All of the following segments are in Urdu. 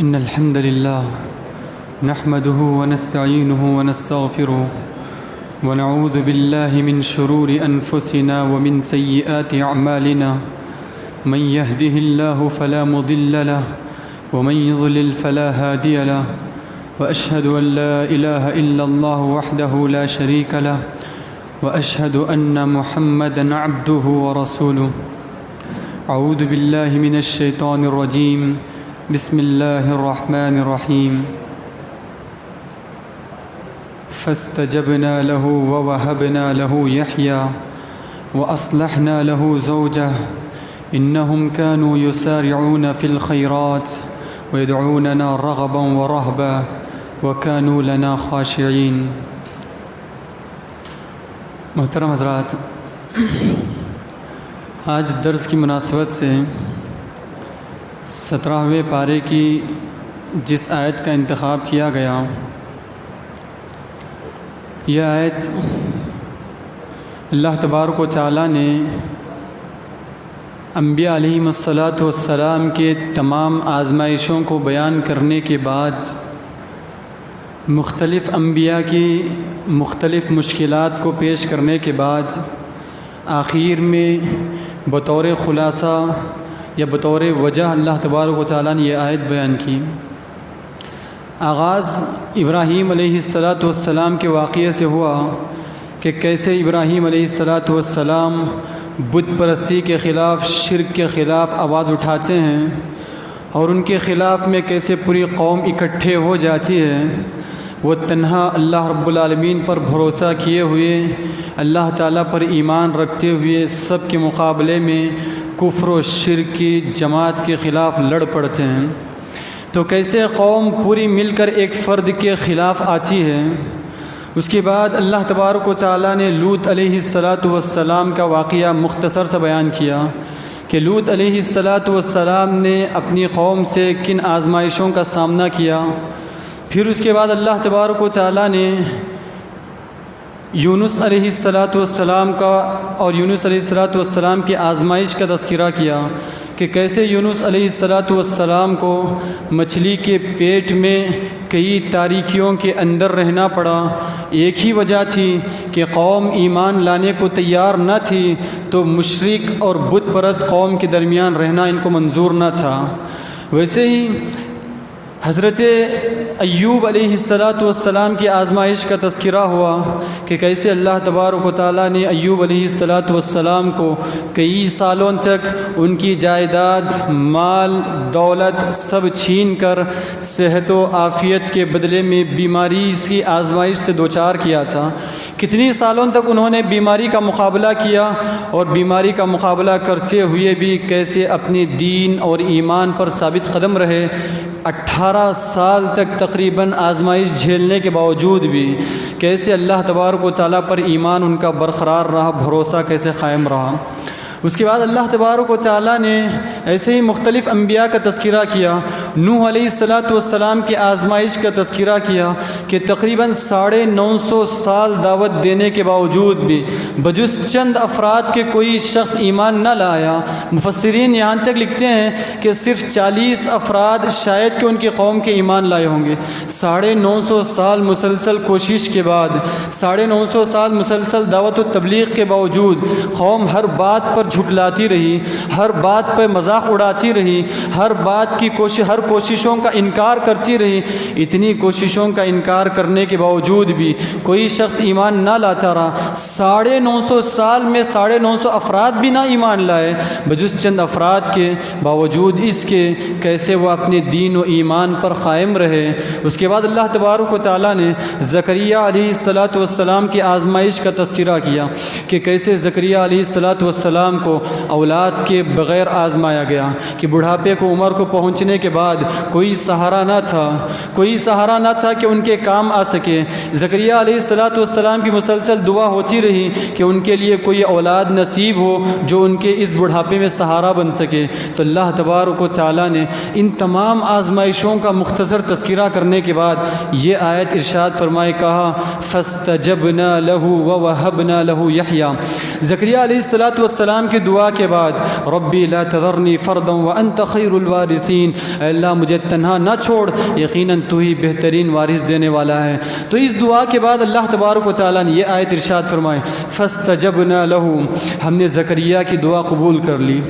إن الحمد لله نحمده ونستعينه ونستغفره ونعوذ بالله من شرور أنفسنا ومن سيئات أعمالنا من يهده الله فلا مضل له ومن يضلل فلا هادي له وأشهد أن لا إله إلا الله وحده لا شريك له وأشهد أن محمدًا عبده ورسوله أعوذ بالله من الشيطان الرجيم بسم الله الرحمن الرحيم فاستجبنا له ووهبنا له يحيى وأصلحنا له زوجه إنهم كانوا يسارعون في الخيرات ويدعوننا رغبا ورهبا وكانوا لنا خاشعين۔ محترم حضرات، آج درس کی مناسبت سے 17ویں پارے کی جس آیت کا انتخاب کیا گیا، یہ آیت اللہ تبارک و تعالیٰ نے انبیاء علیہم السلام کے تمام آزمائشوں کو بیان کرنے کے بعد مختلف انبیاء کی مختلف مشکلات کو پیش کرنے کے بعد آخر میں بطور خلاصہ یا بطور وجہ اللہ تبارک و تعالیٰ نے یہ آیت بیان کی۔ آغاز ابراہیم علیہ السلام کے واقعے سے ہوا کہ کیسے ابراہیم علیہ السلام بت پرستی کے خلاف، شرک کے خلاف آواز اٹھاتے ہیں اور ان کے خلاف میں کیسے پوری قوم اکٹھے ہو جاتی ہے۔ وہ تنہا اللہ رب العالمین پر بھروسہ کیے ہوئے، اللہ تعالیٰ پر ایمان رکھتے ہوئے سب کے مقابلے میں کفر و شرک کی جماعت کے خلاف لڑ پڑتے ہیں۔ تو کیسے قوم پوری مل کر ایک فرد کے خلاف آتی ہے۔ اس کے بعد اللہ تبارک و تعالیٰ نے لوط علیہ السلام کا واقعہ مختصر سا بیان کیا کہ لوط علیہ السلام نے اپنی قوم سے کن آزمائشوں کا سامنا کیا۔ پھر اس کے بعد اللہ تبارک و تعالیٰ نے یونس علیہ السلام کا اور یونس علیہ السلام کی آزمائش کا تذکرہ کیا کہ کیسے یونس علیہ السلام کو مچھلی کے پیٹ میں کئی تاریکیوں کے اندر رہنا پڑا۔ ایک ہی وجہ تھی کہ قوم ایمان لانے کو تیار نہ تھی، تو مشرک اور بت پرست قوم کے درمیان رہنا ان کو منظور نہ تھا۔ ویسے ہی حضرت ایوب علیہ السلام کی آزمائش کا تذکرہ ہوا کہ کیسے اللہ تبارک و تعالیٰ نے ایوب علیہ السلام کو کئی سالوں تک ان کی جائیداد، مال، دولت سب چھین کر صحت و عافیت کے بدلے میں بیماری کی آزمائش سے دوچار کیا تھا۔ کتنی سالوں تک انہوں نے بیماری کا مقابلہ کیا اور بیماری کا مقابلہ کرتے ہوئے بھی کیسے اپنی دین اور ایمان پر ثابت قدم رہے۔ 18 سال تک تقریباً آزمائش جھیلنے کے باوجود بھی کیسے اللہ تبارک و تعالیٰ پر ایمان ان کا برقرار رہا، بھروسہ کیسے قائم رہا۔ اس کے بعد اللہ تبارک و تعالیٰ نے ایسے ہی مختلف انبیاء کا تذکرہ کیا۔ نوح علیہ السلام کی آزمائش کا تذکرہ کیا کہ تقریباً 950 سال دعوت دینے کے باوجود بھی بجز چند افراد کے کوئی شخص ایمان نہ لایا۔ مفسرین یہاں تک لکھتے ہیں کہ صرف 40 افراد شاید کہ ان کی قوم کے ایمان لائے ہوں گے۔ 950 سال مسلسل کوشش کے بعد، 950 سال مسلسل دعوت و تبلیغ کے باوجود قوم ہر بات پر جھٹلاتی رہی، ہر بات پہ مذاق اڑاتی رہی، ہر کوششوں کا انکار کرتی رہی۔ اتنی کوششوں کا انکار کرنے کے باوجود بھی کوئی شخص ایمان نہ لاتا رہا۔ 950 سال میں 950 افراد بھی نہ ایمان لائے، بجز چند افراد کے باوجود اس کے کیسے وہ اپنے دین و ایمان پر قائم رہے۔ اس کے بعد اللہ تبارک و تعالیٰ نے زکریا علیہ السلام کی آزمائش کا تذکرہ کیا کہ کیسے زکریا علیہ السلام کو اولاد کے بغیر آزمایا گیا کہ بڑھاپے کو، عمر کو پہنچنے کے بعد کوئی سہارا نہ تھا کہ ان کے کام آ سکے۔ زکریا علیہ السلام کی مسلسل دعا ہوتی رہی کہ ان کے لیے کوئی اولاد نصیب ہو جو ان کے اس بڑھاپے میں سہارا بن سکے۔ تو اللہ تبارک و تعالیٰ نے ان تمام آزمائشوں کا مختصر تذکرہ کرنے کے بعد یہ آیت ارشاد فرمائے، کہا فاستجبنا له ووهبنا له يحيى۔ زکریا علیہ السلام کی دعا کے بعد ربی لا تذرنی فردا وانت خیر الوارثین، اے اللہ مجھے تنہا نہ چھوڑ، یقیناً تو ہی بہترین وارث دینے والا ہے۔ تو اس دعا کے بعد اللہ تبارک و تعالیٰ نے یہ آیت ارشاد فرمائے فاستجبنا له، ہم نے زکریہ کی دعا قبول کر لی،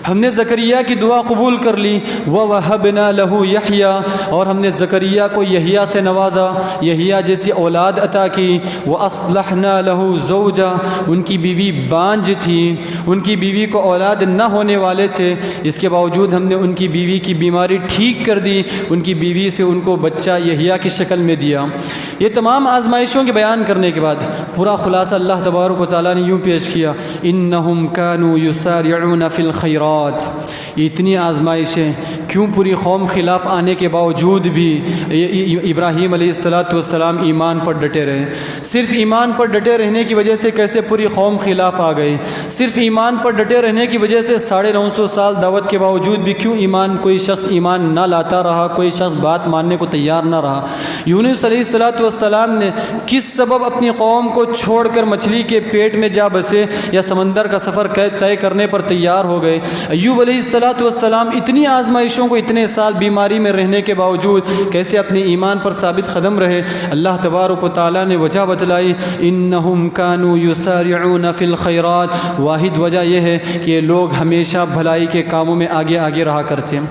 ہم نے زکریہ کی دعا قبول کر لی، ووہبنا له یحییٰ، اور ہم نے زکریہ کو یحییٰ سے نوازا، یحییٰ جیسی اولاد عطا کی، واصلحنا له زوجا، ان کی بیوی بانجھ تھی، ان کی بیوی کو اولاد نہ ہونے والے تھے، اس کے باوجود ہم نے ان کی بیوی کی بیماری ٹھیک کر دی، ان کی بیوی سے ان کو بچہ یحییٰ کی شکل میں دیا۔ یہ تمام آزمائشوں کے بیان کرنے کے بعد پورا خلاصہ اللہ تبارک و تعالیٰ نے یوں پیش کیا انہم کانوا یسارعون فی الخیرات۔ اتنی آزمائشیں کیوں پوری قوم خلاف آنے کے باوجود بھی ابراہیم علیہ السلام ایمان پر ڈٹے رہے؟ صرف ایمان پر ڈٹے رہنے کی وجہ سے کیسے پوری قوم خلاف آ گئی؟ صرف ایمان پر ڈٹے رہنے کی وجہ سے 950 سال دعوت کے باوجود بھی کیوں کوئی شخص ایمان نہ لاتا رہا، کوئی شخص بات ماننے کو تیار نہ رہا؟ یونس علیہ السلام نے کس سبب اپنی قوم کو چھوڑ کر مچھلی کے پیٹ میں جا بسے یا سمندر کا سفر طے کرنے پر تیار ہو گئے؟ ایوب علیہ السلام اتنی آزمائشوں کو اتنے سال بیماری میں رہنے کے باوجود کیسے اپنے ایمان پر ثابت قدم رہے؟ اللہ تبارک و تعالیٰ نے وجہ بتلائی انہم کانوا یسارعون فی الخیرات۔ واحد وجہ یہ ہے کہ یہ لوگ ہمیشہ بھلائی کے کاموں میں آگے آگے رہا کرتے ہیں،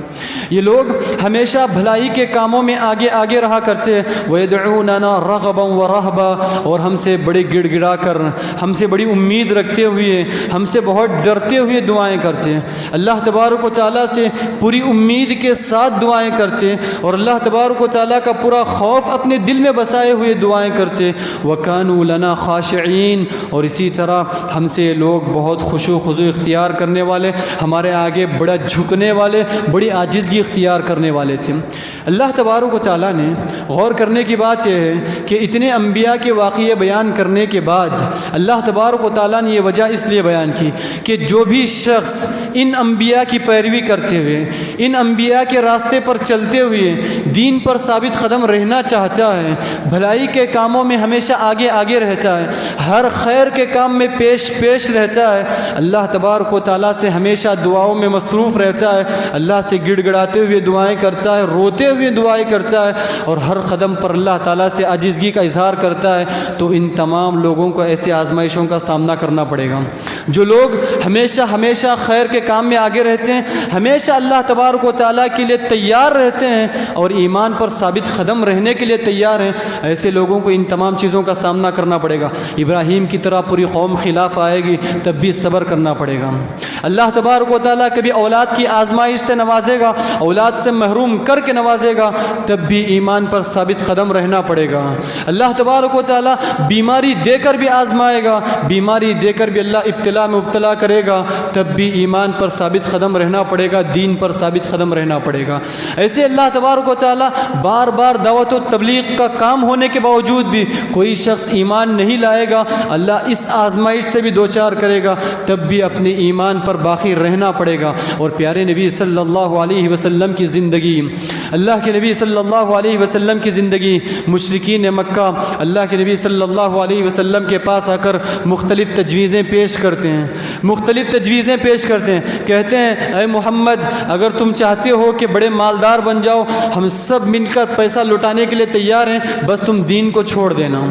یہ لوگ ہمیشہ بھلائی کے کاموں میں آگے آگے رہا کرتے ہیں۔ وَيَدْعُونَنَا رَغَبًا وَرَهْبًا، اور ہم سے بڑی گڑ گڑا کر، ہم سے بڑی امید رکھتے ہوئے، ہم سے بہت ڈرتے ہوئے دعائیں کرتے ہیں۔ اللہ تبارک و تعالیٰ سے پوری امید کے ساتھ دعائیں کرتے اور اللہ تبارک و تعالیٰ کا پورا خوف اپنے دل میں بسائے ہوئے دعائیں کرتے۔ وَكَانُوا لَنَا خَاشِعِينَ، اور اسی طرح ہم سے لوگ بہت خشوع و خضوع اختیار کرنے والے، ہمارے آگے بڑا جھکنے والے، بڑی عاجزگی اختیار کرنے والے تھے۔ اللہ تبارک و تعالیٰ نے غور کرنے کی بات یہ ہے کہ اتنے انبیاء کے واقعے بیان کرنے کے بعد اللہ تبارک و تعالیٰ نے یہ وجہ اس لیے بیان کی کہ جو بھی شخص ان انبیاء کی پیروی کرتے ہوئے، ان انبیاء کے راستے پر چلتے ہوئے دین پر ثابت قدم رہنا چاہتا ہے، بھلائی کے کاموں میں ہمیشہ آگے آگے رہتا ہے، ہر خیر کے کام میں پیش پیش رہتا ہے، اللہ تبارک و تعالیٰ سے ہمیشہ دعاؤں میں مصروف رہتا ہے، اللہ سے گڑ گڑاتے ہوئے دعائیں کرتا ہے، روتے ہوئے دعائیں کرتا ہے، اور ہر قدم پر اللہ تعالیٰ سے عاجزگی کا اظہار کرتا ہے، تو ان تمام لوگوں کو ایسے آزمائشوں کا سامنا کرنا پڑے گا۔ جو لوگ ہمیشہ خیر کے کام میں آگے رہتے ہیں، ہمیشہ اللہ تبارک و تعالیٰ کے لیے تیار رہتے ہیں اور ایمان پر ثابت قدم رہنے کے لیے تیار ہیں، ایسے لوگوں کو ان تمام چیزوں کا سامنا کرنا پڑے گا۔ ابراہیم کی طرح پوری قوم خلاف آئے گی تب بھی صبر کرنا پڑے گا۔ اللہ تبارک و تعالیٰ کبھی اولاد کی آزمائش سے نوازے گا، اولاد سے محروم کر کے نوازے گا، تب بھی ایمان پر ثابت قدم رہنا پڑے گا۔ اللہ تبارک و تعالیٰ بیماری دے کر بھی آزمائے گا، بیماری دے کر بھی اللہ ابتلا میں مبتلا کرے گا، تب بھی ایمان پر ثابت قدم رہنا پڑے گا، دین پر ثابت قدم رہنا پڑے گا۔ ایسے اللہ تبارک و تعالیٰ بار بار دعوت و تبلیغ کا کام ہونے کے باوجود بھی کوئی شخص ایمان نہیں لائے گا، اللہ اس آزمائش سے بھی دوچار کرے گا، تب بھی اپنے ایمان پر باقی رہنا پڑے گا۔ اور پیارے نبی صلی اللہ علیہ وسلم کی زندگی، اللہ کے نبی صلی اللہ علیہ وسلم کی زندگی، مشرکین مکہ اللہ کے نبی صلی اللہ علیہ وسلم کے پاس آ کر مختلف تجویزیں پیش کرتے ہیں، مختلف تجویزیں پیش کرتے ہیں، کہتے ہیں اے محمد اگر تم چاہتے ہو کہ بڑے مالدار بن جاؤ، ہم سب مل کر پیسہ لٹانے کے لیے تیار ہیں، بس تم دین کو چھوڑ دینا۔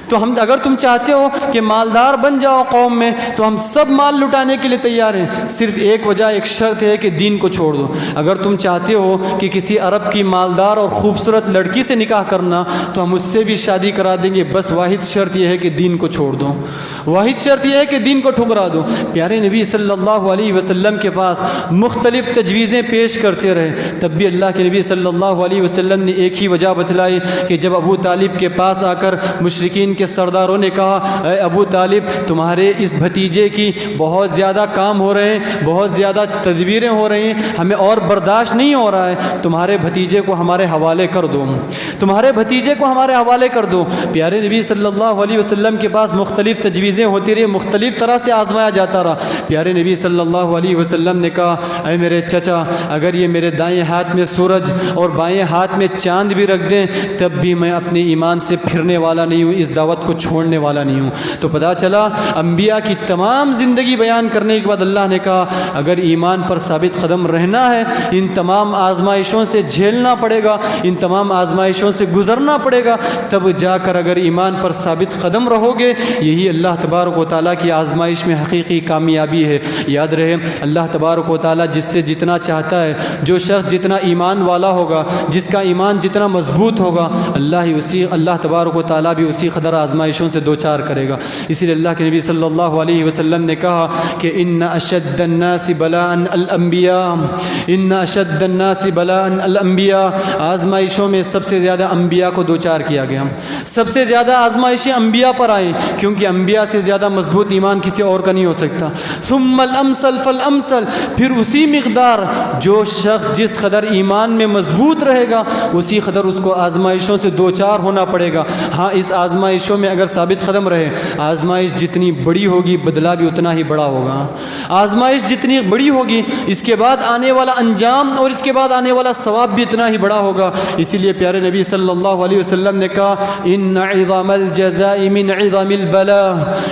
تو اگر تم چاہتے ہو کہ مالدار بن جاؤ قوم میں تو ہم سب مال لٹانے کے لیے تیار ہیں، صرف ایک وجہ، ایک شرط ہے کہ دین کو چھوڑ دو۔ اگر تم چاہتے ہو کہ کسی عرب کی مالدار اور خوبصورت لڑکی سے نکاح کرنا تو ہم اس سے بھی شادی کرا دیں گے، بس واحد شرط یہ ہے کہ دین کو چھوڑ دو، واحد شرط یہ ہے کہ دین کو ٹھکرا دو۔ پیارے نبی صلی اللہ علیہ وسلم کے پاس مختلف تجویزیں پیش کرتے رہے، تب بھی اللہ کے نبی صلی اللہ علیہ وسلم نے ایک ہی وجہ بتلائی کہ جب ابو طالب کے پاس آ کر مشرکین کے سرداروں نے کہا اے ابو طالب تمہارے اس بھتیجے کی بہت زیادہ کام ہو رہے ہیں، بہت زیادہ تدبیریں ہو رہی ہیں، ہمیں اور برداشت نہیں ہو رہا ہے، تمہارے بھتیجے کو ہمارے حوالے کر دو، تمہارے بھتیجے کو ہمارے حوالے کر دو۔ پیارے نبی صلی اللہ علیہ وسلم کے پاس مختلف تجویزیں ہوتی رہی، مختلف طرح سے آزمایا جاتا رہا۔ پیارے نبی صلی اللہ علیہ وسلم نے کہا اے میرے چچا، اگر یہ میرے دائیں ہاتھ میں سورج اور بائیں ہاتھ میں چاند بھی رکھ دیں تب بھی میں اپنے ایمان سے پھرنے والا نہیں ہوں، اس دعوت کو چھوڑنے والا نہیں ہوں۔ تو پتہ چلا انبیاء کی تمام زندگی بیان کرنے کے بعد اللہ نے کہا اگر ایمان پر ثابت قدم رہنا ہے، ان تمام آزمائشوں سے جھیلنا پڑے گا، ان تمام آزمائشوں سے گزرنا پڑے گا، تب جا کر اگر ایمان پر ثابت قدم رہو گے، یہی اللہ تبارک و تعالیٰ کی آزمائش میں حقیقی کامیابی ہے۔ یاد رہے اللہ تبارک و تعالیٰ جس سے جتنا چاہتا ہے، جو شخص جتنا ایمان والا ہوگا، جس کا ایمان جتنا مضبوط ہوگا، اللہ تبارک و تعالیٰ بھی اسی قدر آزمائشوں سے دوچار کرے گا۔ اسی لیے اللہ کے نبی صلی اللہ علیہ وسلم نے کہا کہ ان اشد الناس بلاء الانبیاء، ان اشد الناس بلاء الانبیاء، آزمائشوں میں سب سے زیادہ انبیاء کو دوچار کیا گیا، سب سے زیادہ آزمائشیں انبیاء پر آئیں، کیونکہ انبیاء سے زیادہ مضبوط ایمان کسی اور کا نہیں ہو سکتا۔ ثم الامثل فالامثل، پھر اسی مقدار جو شخص جس قدر ایمان میں مضبوط رہے گا اسی قدر اس کو آزمائشوں سے دوچار ہونا پڑے گا۔ ہاں اس آزمائشوں میں اگر ثابت قدم رہے، آزمائش جتنی بڑی ہوگی بدلہ بھی اتنا ہی بڑا ہوگا۔ آزمائش جتنی بڑی ہوگی اس کے بعد آنے والا انجام اور اس کے بعد آنے والا ثواب بھی اتنا ہی بڑا ہوگا۔ اسی لیے پیارے نبی صلی اللہ علیہ وسلم نے کہا ان عظام الجزاء من عظم البلاء،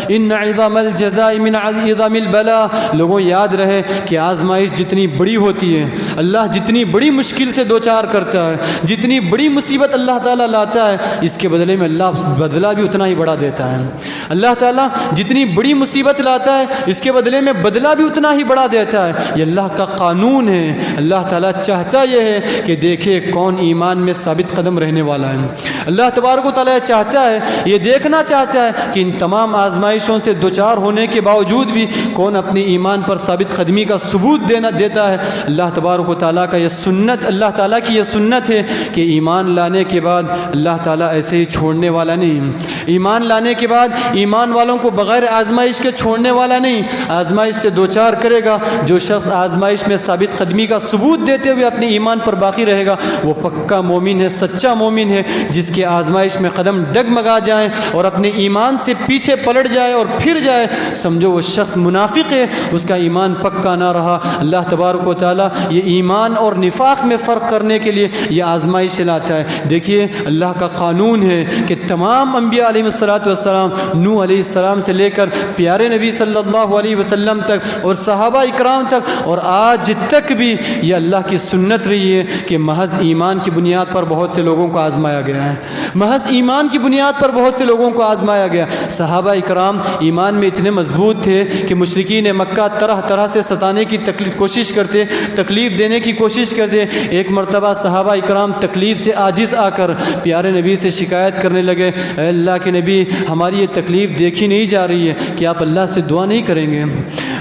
ان عظام الجزاء من عظم البلاء۔ لوگوں یاد رہے کہ آزمائش جتنی بڑی ہوتی ہے، اللہ جتنی بڑی مشکل سے دوچار کرتا ہے، جتنی بڑی مصیبت اللہ تعالیٰ لاتا ہے، اس کے بدلے میں اللہ بدلہ بھی اتنا ہی بڑا دیتا ہے۔ اللہ تعالیٰ جتنی بڑی مصیبت لاتا ہے اس کے بدلے میں بدلہ بھی اتنا ہی بڑا دیتا ہے۔ یہ اللہ کا قانون ہے۔ اللہ تعالیٰ چاہتا یہ ہے کہ دیکھے کون ایمان میں ثابت قدم رہنے والا ہے۔ اللہ تبارک و تعالیٰ چاہتا ہے، یہ دیکھنا چاہتا ہے کہ ان تمام آزمائشوں سے دوچار ہونے کے باوجود بھی کون اپنے ایمان پر ثابت قدمی کا ثبوت دیتا ہے۔ اللہ تبارک و تعالیٰ کا یہ سنت، اللہ تعالیٰ کی یہ سنت ہے کہ ایمان لانے کے بعد اللہ تعالیٰ ایسے ہی چھوڑنے والا نہیں۔ ایمان لانے کے بعد ایمان والوں کو بغیر آزمائش کے چھوڑنے والا نہیں، آزمائش سے دوچار کرے گا۔ جو شخص آزمائش میں ثابت قدمی کا ثبوت دیتے ہوئے اپنے ایمان پر باقی رہے گا وہ پکا مومن ہے، سچا مومن ہے۔ جس کے آزمائش میں قدم ڈگمگا جائیں اور اپنے ایمان سے پیچھے پلٹ جائے اور پھر جائے، سمجھو وہ شخص منافق ہے، اس کا ایمان پکا نہ رہا۔ اللہ تبارک و تعالیٰ یہ ایمان اور نفاق میں فرق کرنے کے لیے یہ آزمائش لاتا ہے۔ دیکھیے اللہ کا قانون ہے کہ تمام انبیاء علیہ السلام، نوح علیہ السلام سے لے کر پیارے نبی صلی اللہ علیہ وسلم تک اور صحابہ اکرام تک اور آج تک بھی یہ اللہ کی سنت رہی ہے کہ محض ایمان کی بنیاد پر بہت سے لوگوں کو آزمایا گیا ہے، محض ایمان کی بنیاد پر بہت سے لوگوں کو آزمایا گیا۔ صحابہ اکرام ایمان میں اتنے مضبوط تھے کہ مشرکین مکہ طرح طرح سے ستانے کی کوشش کرتے، تکلیف دینے کی کوشش کرتے۔ ایک مرتبہ صحابہ اکرام تکلیف سے عاجز آ کر پیارے نبی سے شکایت کرنے لگے، اے اللہ کے نبی ہماری یہ تکلیف دیکھی نہیں جا رہی ہے کہ آپ اللہ سے دعا نہیں کریں گے؟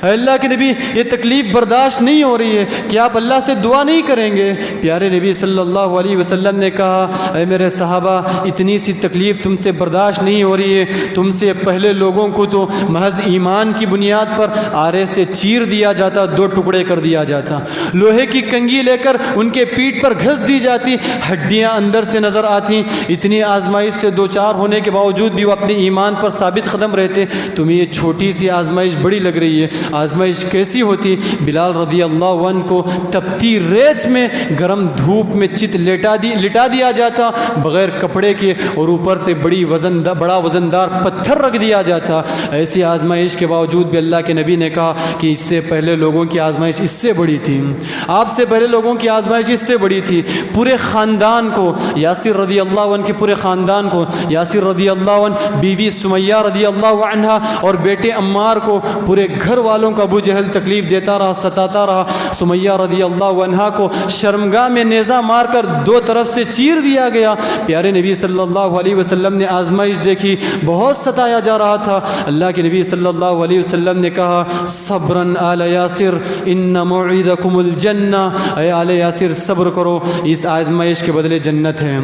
اے اللہ کے نبی یہ تکلیف برداشت نہیں ہو رہی ہے کہ آپ اللہ سے دعا نہیں کریں گے؟ پیارے نبی صلی اللہ علیہ وسلم نے کہا اے میرے صحابہ اتنی سی تکلیف تم سے برداشت نہیں ہو رہی ہے، تم سے پہلے لوگوں کو تو محض ایمان کی بنیاد پر آرے سے چیر دیا جاتا، دو ٹکڑے کر دیا جاتا، لوہے کی کنگھی لے کر ان کے پیٹھ پر گھس دی جاتی، ہڈیاں اندر سے نظر آتی۔ اتنی آزمائش سے دوچار ہونے کے باوجود بھی وہ اپنے ایمان پر ثابت قدم رہتے۔ تمہیں یہ چھوٹی سی آزمائش بڑی لگ رہی ہے، آزمائش کیسی ہوتی؟ بلال رضی اللہ عنہ کو تپتی ریت میں گرم دھوپ میں لٹا دیا جاتا بغیر کپڑے کے، اور اوپر سے بڑا وزندار پتھر رکھ دیا جاتا۔ ایسی آزمائش کے باوجود بھی اللہ کے نبی نے کہا کہ اس سے پہلے لوگوں کی آزمائش اس سے بڑی تھی، آپ سے پہلے لوگوں کی آزمائش اس سے بڑی تھی۔ پورے خاندان کو، یاسر رضی اللہ عنہ کے پورے خاندان کو، یاسر رضی اللہ عنہ، بیوی سمیہ رضی اللہ عنہا اور بیٹے عمار کو، پورے گھر والوں کو ابو جہل تکلیف دیتا رہا، ستاتا رہا۔ سمیہ رضی اللہ عنہا کو شرمگاہ میں نیزہ مار کر دو طرف سے چیر دیا گیا۔ پیارے نبی صلی اللہ علیہ وسلم نے آزمائش دیکھی، بہت ستایا جا رہا تھا۔ اللہ کے نبی صلی اللہ علیہ وسلم نے کہا صبراً آل یاسر ان موعدکم الجنہ، اے آل یاسر صبر کرو، اس آزمائش کے بدلے جنت ہے۔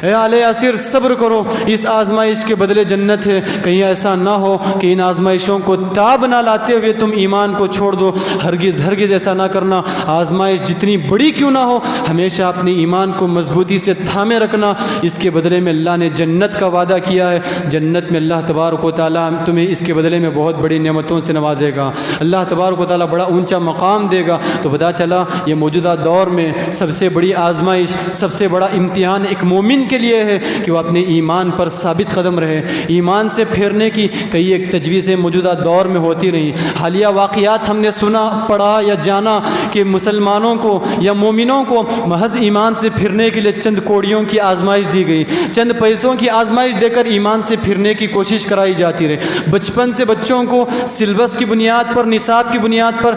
اے آل یاسر صبر کرو، اس آزمائش کے بدلے جنت ہے۔ کہیں ایسا نہ ہو کہ ان آزمائشوں کو تاب نہ لاتے ہوئے تم تم ایمان کو چھوڑ دو، ہرگز ہرگز ایسا نہ کرنا۔ آزمائش جتنی بڑی کیوں نہ ہو، ہمیشہ اپنے ایمان کو مضبوطی سے تھامے رکھنا۔ اس کے بدلے میں اللہ نے جنت کا وعدہ کیا ہے، جنت میں اللہ تبارک و تعالیٰ تمہیں اس کے بدلے میں بہت بڑی نعمتوں سے نوازے گا، اللہ تبارک و تعالیٰ بڑا اونچا مقام دے گا۔ تو پتہ چلا یہ موجودہ دور میں سب سے بڑی آزمائش، سب سے بڑا امتحان ایک مومن کے لیے ہے کہ وہ اپنے ایمان پر ثابت قدم رہے۔ ایمان سے پھیرنے کی کئی ایک تجویزیں موجودہ دور میں ہوتی رہیں۔ حالیہ واقعات ہم نے سنا، پڑھا یا جانا کہ مسلمانوں کو یا مومنوں کو محض ایمان سے پھرنے کے لیے چند کوڑیوں کی آزمائش دی گئی، چند پیسوں کی آزمائش دے کر ایمان سے پھرنے کی کوشش کرائی جاتی رہے۔ بچپن سے بچوں کو سلیبس کی بنیاد پر، نصاب کی بنیاد پر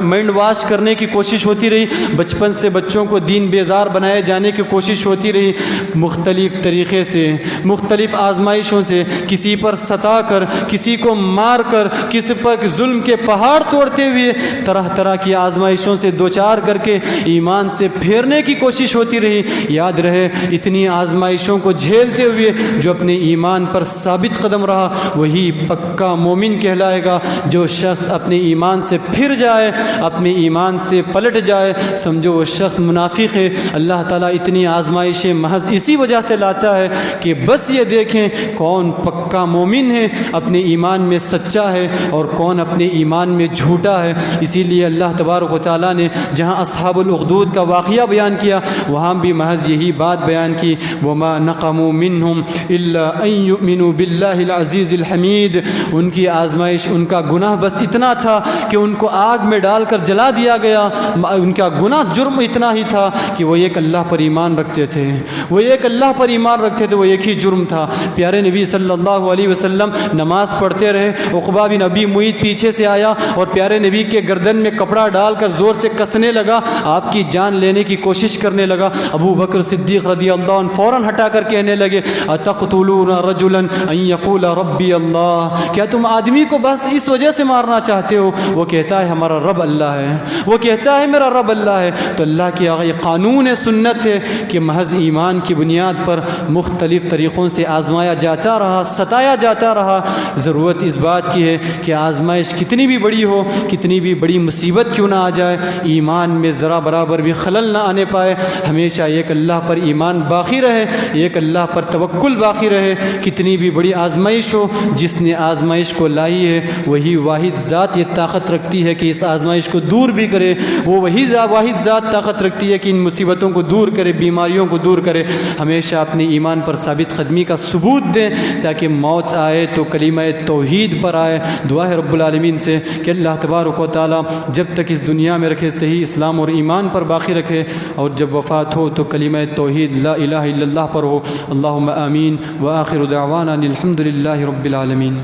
مائنڈ واش کرنے کی کوشش ہوتی رہی، بچپن سے بچوں کو دین بیزار بنائے جانے کی کوشش ہوتی رہی۔ مختلف طریقے سے، مختلف آزمائشوں سے، کسی پر ستا کر، کسی کو مار کر، کسی پر ظلم کے پہاڑ توڑتے ہوئے، طرح طرح کی آزمائشوں سے دوچار کر کے ایمان سے پھیرنے کی کوشش ہوتی رہی۔ یاد رہے اتنی آزمائشوں کو جھیلتے ہوئے جو اپنے ایمان پر ثابت قدم رہا وہی پکا مومن کہلائے گا۔ جو شخص اپنے ایمان سے پھر جائے، اپنے ایمان سے پلٹ جائے، سمجھو وہ شخص منافق ہے۔ اللہ تعالیٰ اتنی آزمائشیں محض اسی وجہ سے لاتا ہے کہ بس یہ دیکھیں کون پکا مومن ہے، اپنے ایمان میں سچا ہے، اور کون اپنے ایمان میں جھوٹا ہے۔ اسی لیے اللہ تبارک و تعالیٰ نے جہاں اصحاب الاخدود کا واقعہ بیان کیا وہاں بھی محض یہی بات بیان کی، وَمَا نَقَمُوا مِنْهُمْ إِلَّا أَن يُؤْمِنُوا بِاللَّهِ الْعَزِيزِ الْحَمِيدِ۔ ان کی آزمائش، ان کا گناہ بس اتنا تھا کہ ان کو آگ میں ڈال کر جلا دیا گیا۔ ان کا گناہ، جرم اتنا ہی تھا کہ وہ ایک اللہ پر ایمان رکھتے تھے، وہ ایک اللہ پر ایمان رکھتے تھے، وہ ایک ہی جرم تھا۔ پیارے نبی صلی اللہ علیہ وسلم نماز پڑھتے رہے، عقبہ بن ابی معیط پیچھے سے آیا اور پیارے نبی کے گردن میں کپڑا ڈال کر زور سے کسنے لگا، آپ کی جان لینے کی کوشش کرنے لگا۔ ابو بکر صدیق رضی اللہ عنہ فوراً ہٹا کر کہنے لگے، اتقتلون رجلا ان یقول ربی اللہ، کیا تم آدمی کو بس اس وجہ سے مارنا چاہتے ہو وہ کہتا ہے ہمارا رب اللہ ہے، وہ کہتا ہے میرا رب اللہ ہے؟ تو اللہ کی یہ قانون سنت ہے کہ محض ایمان کی بنیاد پر مختلف طریقوں سے آزمایا جاتا رہا، ستایا جاتا رہا۔ ضرورت اس بات کی ہے کہ آزمائش کتنی بھی بڑی ہو، کتنی بھی بڑی مصیبت کیوں نہ آ جائے، ایمان میں ذرا برابر بھی خلل نہ آنے پائے، ہمیشہ ایک اللہ پر ایمان باقی رہے، ایک اللہ پر توکل باقی رہے۔ کتنی بھی بڑی آزمائش ہو، جس نے آزمائش کو لائی ہے وہی واحد ذات یہ طاقت رکھتی ہے کہ اس آزمائش کو دور بھی کرے، وہ وہی واحد ذات طاقت رکھتی ہے کہ ان مصیبتوں کو دور کرے، بیماریوں کو دور کرے۔ ہمیشہ اپنے ایمان پر ثابت قدمی کا ثبوت دیں تاکہ موت آئے تو کلمہ توحید پر آئے۔ دعا ہے رب العالمین سے کہ اللہ تبارک و تعالیٰ جب تک اس دنیا میں رکھے صحیح اسلام اور ایمان پر باقی رکھے، اور جب وفات ہو تو کلمہ توحید لا الہ الا اللہ پر ہو۔ اللہم آمین، وآخر دعوانا الحمد للہ رب العالمین۔